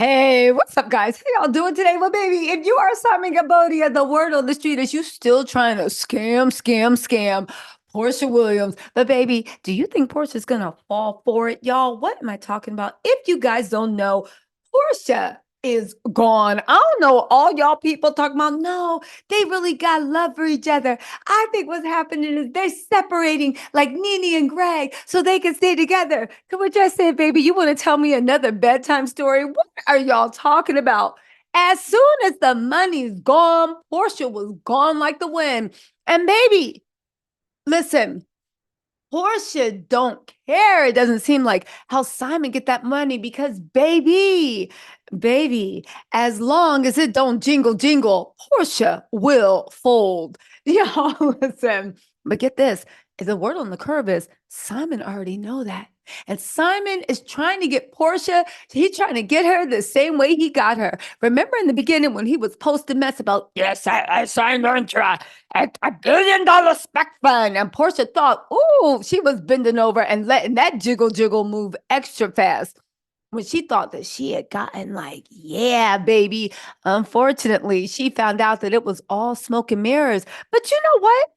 Hey, what's up, guys? How y'all doing today? Well, baby, if you are Simon Cambodia, the word on the street is you still trying to scam Portia Williams. But, baby, do you think Portia's gonna fall for it, y'all? What am I talking about? If you guys don't know, Portia is gone. I don't know all y'all people talking about, no, they really got love for each other. I think what's happening is they're separating like Nene and Greg so they can stay together. Come what I said, baby, you want to tell me another bedtime story? What are y'all talking about? As soon as the money's gone, Portia was gone like the wind. And baby, listen, Portia don't care. It doesn't seem like how Simon get that money because baby, as long as it don't jingle jingle, Portia will fold. Y'all listen, but get this. The word on the curve is Simon already know that. And Simon is trying to get Portia, he's trying to get her the same way he got her. Remember in the beginning when he was posting mess about, yes, I signed her into $1 billion spec fund. And Portia thought, ooh, she was bending over and letting that jiggle move extra fast when she thought that she had gotten like, yeah, baby. Unfortunately, she found out that it was all smoke and mirrors. But you know what?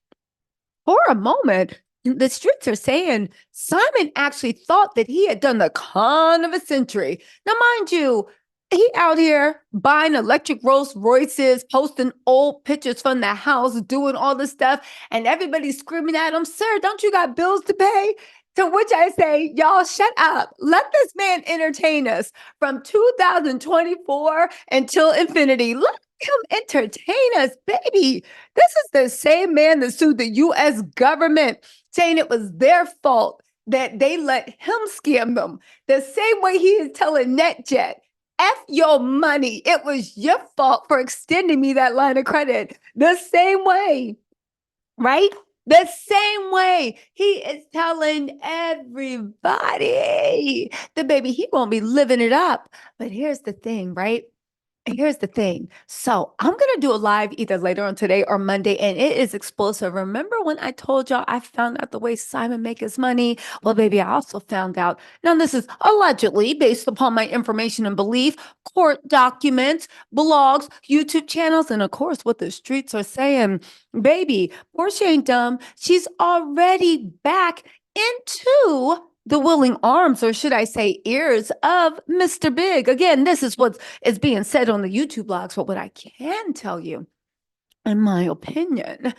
For a moment, the streets are saying Simon actually thought that he had done the con of a century. Now, mind you, he out here buying electric Rolls Royces, posting old pictures from the house, doing all this stuff, and everybody's screaming at him, sir, don't you got bills to pay? To which I say, y'all shut up. Let this man entertain us from 2024 until infinity. Let him entertain us, baby. This is the same man that sued the US government, saying it was their fault that they let him scam them. The same way he is telling NetJet, F your money. It was your fault for extending me that line of credit. The same way, right? The same way he is telling everybody the baby, he won't be living it up. But here's the thing, right? Here's the thing. So I'm gonna do a live either later on today or Monday, and it is explosive. Remember when I told y'all I found out the way Simon make his money? Well, baby, I also found out. Now, this is allegedly based upon my information and belief, court documents, blogs, YouTube channels, and of course, what the streets are saying. Baby, Portia ain't dumb. She's already back into the willing arms, or should I say, ears of Mr. Big. Again, this is what is being said on the YouTube blogs. But what I can tell you, in my opinion,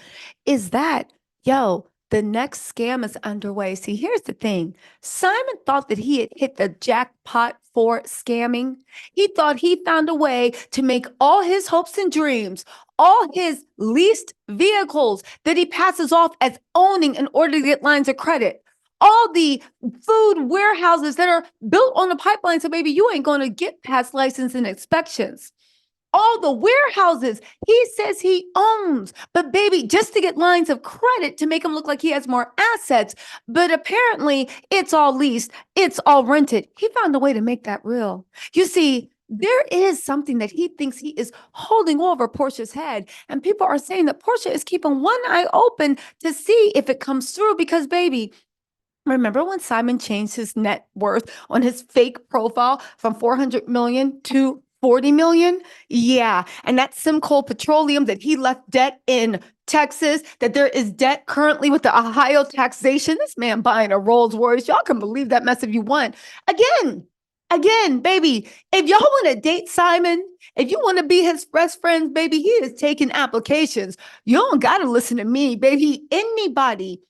is that, yo, the next scam is underway. See, here's the thing. Simon thought that he had hit the jackpot for scamming. He thought he found a way to make all his hopes and dreams, all his leased vehicles that he passes off as owning in order to get lines of credit, all the food warehouses that are built on the pipeline. So, baby, you ain't going to get past license and inspections, all the warehouses he says he owns. But baby, just to get lines of credit to make him look like he has more assets. But apparently it's all leased, it's all rented. He found a way to make that real. You see, there is something that he thinks he is holding over Portia's head. And people are saying that Portia is keeping one eye open to see if it comes through because, baby, remember when Simon changed his net worth on his fake profile from 400 million to 40 million? Yeah. And that Simcoe Petroleum that he left debt in Texas, that there is debt currently with the Ohio taxation. This man buying a Rolls Royce. Y'all can believe that mess if you want. Again, baby, if y'all want to date Simon, if you want to be his best friends, baby, he is taking applications. You don't got to listen to me, baby. Anybody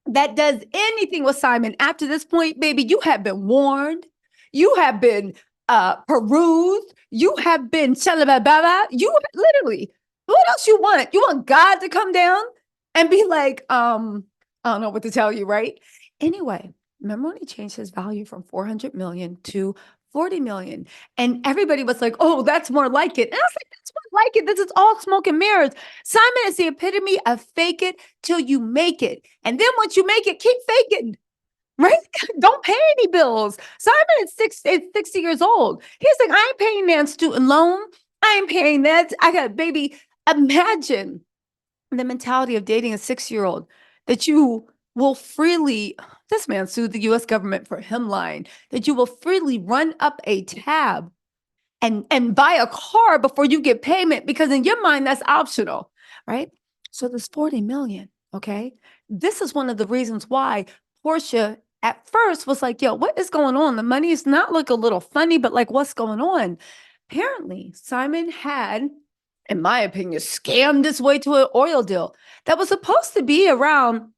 that does anything with Simon after this point, baby, you have been warned. You have been perused. You have been shalababa. You literally, what else you want? You want God to come down and be like, I don't know what to tell you, right? Anyway, remember when he changed his value from 400 million to 40 million? And everybody was like, oh, that's more like it. And I was like, that's more like it. This is all smoke and mirrors. Simon is the epitome of fake it till you make it. And then once you make it, keep faking. Right? Don't pay any bills. Simon is 60 years old. He's like, I ain't paying that student loan. I ain't paying that. I got, baby, imagine the mentality of dating a 6-year-old that you will freely, this man sued the US government for him lying, that you will freely run up a tab and buy a car before you get payment because in your mind that's optional, right? So this 40 million, okay? This is one of the reasons why Porsche at first was like, yo, what is going on? The money is not look a little funny, but like, what's going on? Apparently, Simon had, in my opinion, scammed his way to an oil deal that was supposed to be around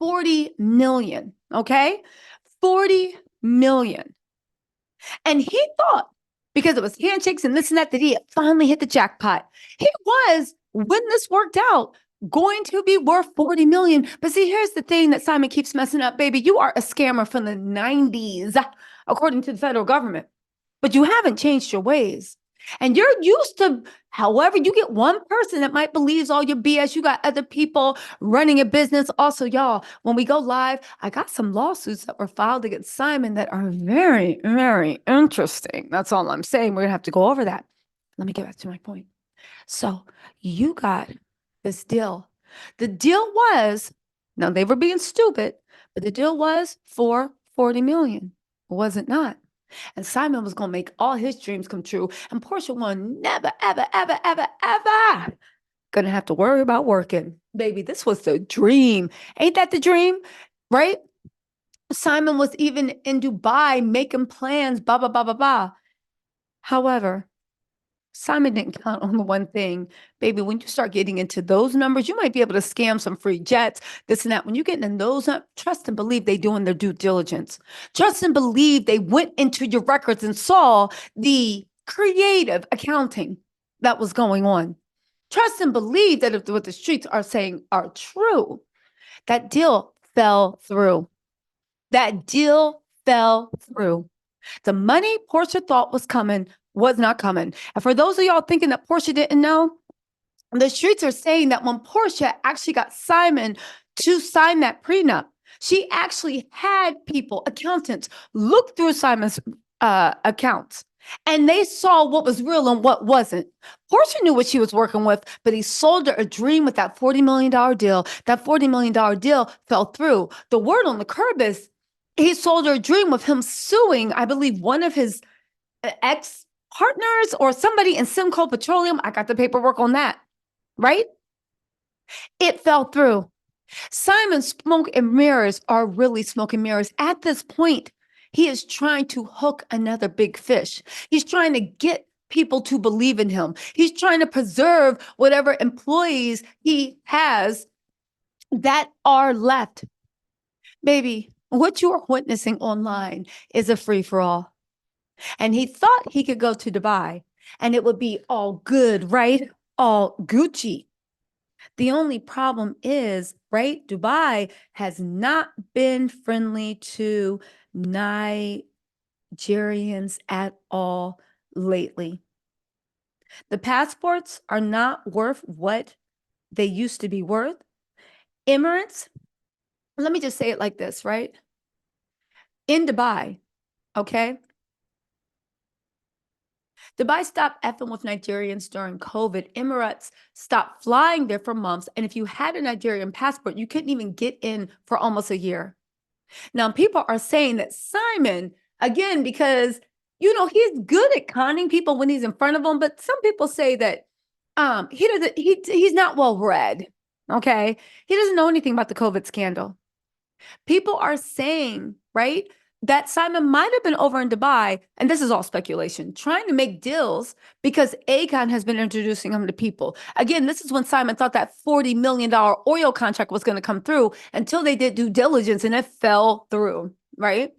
40 million, okay? 40 million. And he thought, because it was handshakes and this and that he had finally hit the jackpot. He was, when this worked out, going to be worth 40 million. But see, here's the thing that Simon keeps messing up, baby. You are a scammer from the 90s, according to the federal government, but you haven't changed your ways. And you're used to, however, you get one person that might believes all your BS. You got other people running a business. Also, y'all, when we go live, I got some lawsuits that were filed against Simon that are very, very interesting. That's all I'm saying. We're going to have to go over that. Let me get back to my point. So you got this deal. The deal was, now they were being stupid, but the deal was for 40 million. Was it not? And Simon was going to make all his dreams come true. And Porsha won never, ever, ever, ever, ever going to have to worry about working. Baby, this was the dream. Ain't that the dream? Right? Simon was even in Dubai making plans, blah, blah, blah, blah, blah. However, Simon didn't count on the one thing. Baby, when you start getting into those numbers, you might be able to scam some free jets, this and that. When you're getting in those, trust and believe they doing their due diligence. Trust and believe they went into your records and saw the creative accounting that was going on. Trust and believe that if what the streets are saying are true, that deal fell through. That deal fell through. The money Porsha thought was coming was not coming. And for those of y'all thinking that Porsha didn't know, the streets are saying that when Porsha actually got Simon to sign that prenup, she actually had people, accountants, look through Simon's accounts. And they saw what was real and what wasn't. Porsha knew what she was working with, but he sold her a dream with that $40 million deal. That $40 million deal fell through. The word on the curb is he sold her a dream with him suing, I believe, one of his ex-partners or somebody in Simcoe Petroleum. I got the paperwork on that, right? It fell through. Simon's smoke and mirrors are really smoke and mirrors. At this point, he is trying to hook another big fish. He's trying to get people to believe in him. He's trying to preserve whatever employees he has that are left. Baby, what you are witnessing online is a free-for-all. And he thought he could go to Dubai and it would be all good, right? All Gucci. The only problem is, right? Dubai has not been friendly to Nigerians at all lately. The passports are not worth what they used to be worth. Emirates, let me just say it like this, right? In Dubai, okay? Dubai stopped effing with Nigerians during COVID. Emirates stopped flying there for months. And if you had a Nigerian passport, you couldn't even get in for almost a year. Now, people are saying that Simon, again, because, he's good at conning people when he's in front of them. But some people say that he's not well read. Okay. He doesn't know anything about the COVID scandal. People are saying, right, that Simon might have been over in Dubai, and this is all speculation, trying to make deals because Akon has been introducing him to people. Again, this is when Simon thought that $40 million oil contract was going to come through until they did due diligence and it fell through, right?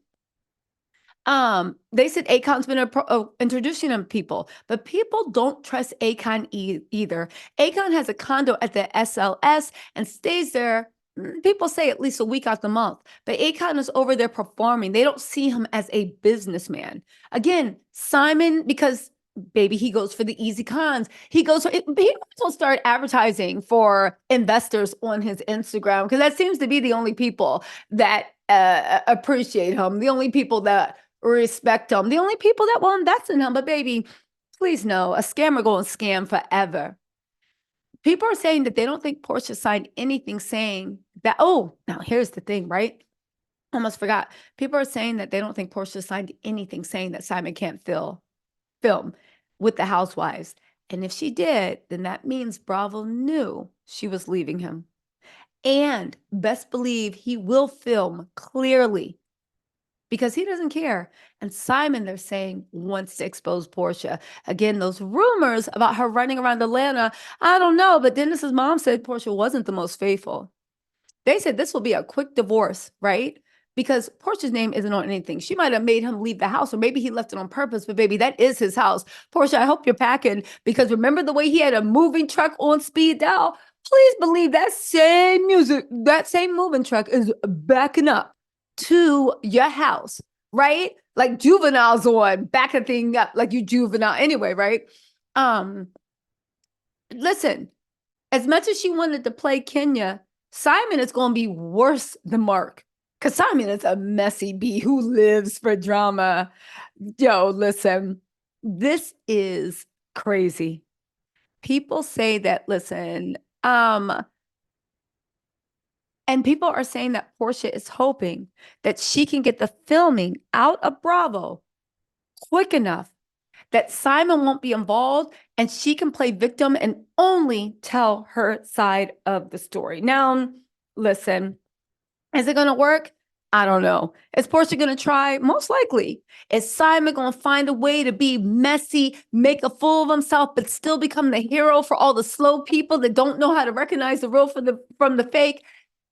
They said Akon's been introducing them to people, but people don't trust Akon either. Akon has a condo at the SLS and stays there. People say at least a week out the month, but Akon is over there performing. They don't see him as a businessman. Again, Simon, because baby, he goes for the easy cons. He will start advertising for investors on his Instagram because that seems to be the only people that appreciate him, the only people that respect him, the only people that will invest in him. But baby, please know, a scammer going to scam forever. People are saying that they don't think Porsha signed anything saying that, now here's the thing, right? Almost forgot. People are saying that they don't think Porsha signed anything saying that Simon can't fill. film with the housewives. And if she did, then that means Bravo knew she was leaving him. And best believe he will film clearly because he doesn't care. And Simon, they're saying, wants to expose Porsha. Again, those rumors about her running around Atlanta, I don't know. But Dennis's mom said Porsha wasn't the most faithful. They said this will be a quick divorce, right? Because Portia's name isn't on anything. She might have made him leave the house, or maybe he left it on purpose, but baby, that is his house. Porsha, I hope you're packing because remember the way he had a moving truck on speed dial? Please believe that same music, that same moving truck is backing up to your house, right? Like juveniles on, backing thing up like you juvenile anyway, right? Um, Listen, as much as she wanted to play Kenya, Simon is going to be worse than Mark because Simon is a messy bee who lives for drama. Yo, listen, this is crazy. People say that, listen, and people are saying that Porsha is hoping that she can get the filming out of Bravo quick enough that Simon won't be involved and she can play victim and only tell her side of the story. Now, listen, is it going to work? I don't know. Is Porsha going to try? Most likely. Is Simon going to find a way to be messy, make a fool of himself, but still become the hero for all the slow people that don't know how to recognize the real from the fake?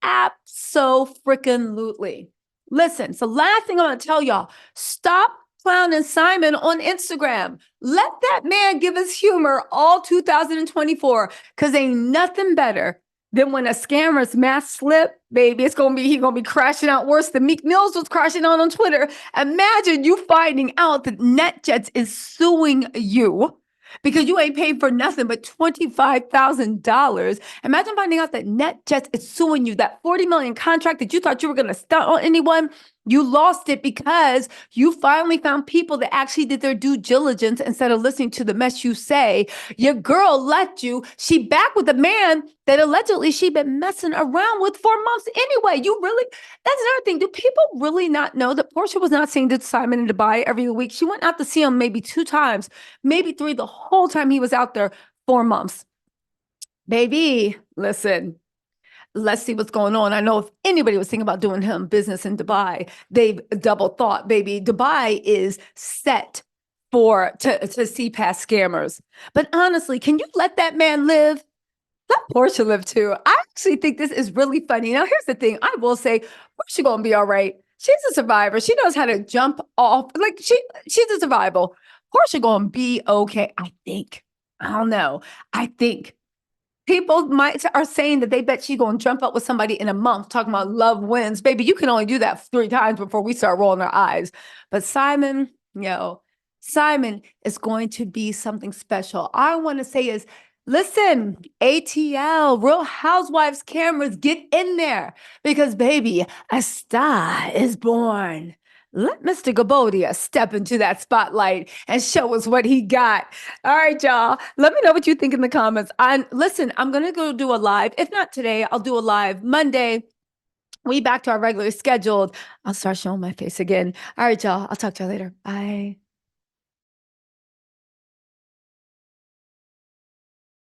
Abso-freaking-lutely. Listen, so last thing I'm going to tell y'all, stop clowning Simon on Instagram. Let that man give us humor all 2024 because ain't nothing better than when a scammer's mask slip, baby. He's gonna be crashing out worse than Meek Mills was crashing out on Twitter. Imagine you finding out that NetJets is suing you because you ain't paid for nothing but $25,000. Imagine finding out that NetJets is suing you, that $40 million contract that you thought you were going to stunt on anyone. You lost it because you finally found people that actually did their due diligence instead of listening to the mess you say. Your girl left you. She back with a man that allegedly she'd been messing around with for months anyway. That's another thing. Do people really not know that Porsha was not seeing Simon in Dubai every week? She went out to see him maybe 2 times, maybe 3 the whole time he was out there 4 months. Baby, listen, let's see what's going on. I know if anybody was thinking about doing him business in Dubai, they've double thought, baby. Dubai is set to see past scammers. But honestly, can you let that man live? Let Porsha live too. I actually think this is really funny. Now, here's the thing. I will say, Porsha gonna be all right. She's a survivor. She knows how to jump off. Like she's a survival. Porsha gonna be okay. I think. I don't know. I think people are saying that they bet she's gonna jump up with somebody in a month, talking about love wins. Baby, you can only do that 3 times before we start rolling our eyes. But Simon, Simon is going to be something special. All I want to say is, listen, ATL, Real Housewives cameras, get in there because, baby, a star is born. Let Mr. Gabodia step into that spotlight and show us what he got. All right, y'all. Let me know what you think in the comments. Listen, I'm going to go do a live. If not today, I'll do a live Monday. We back to our regular scheduled. I'll start showing my face again. All right, y'all. I'll talk to you later. Bye.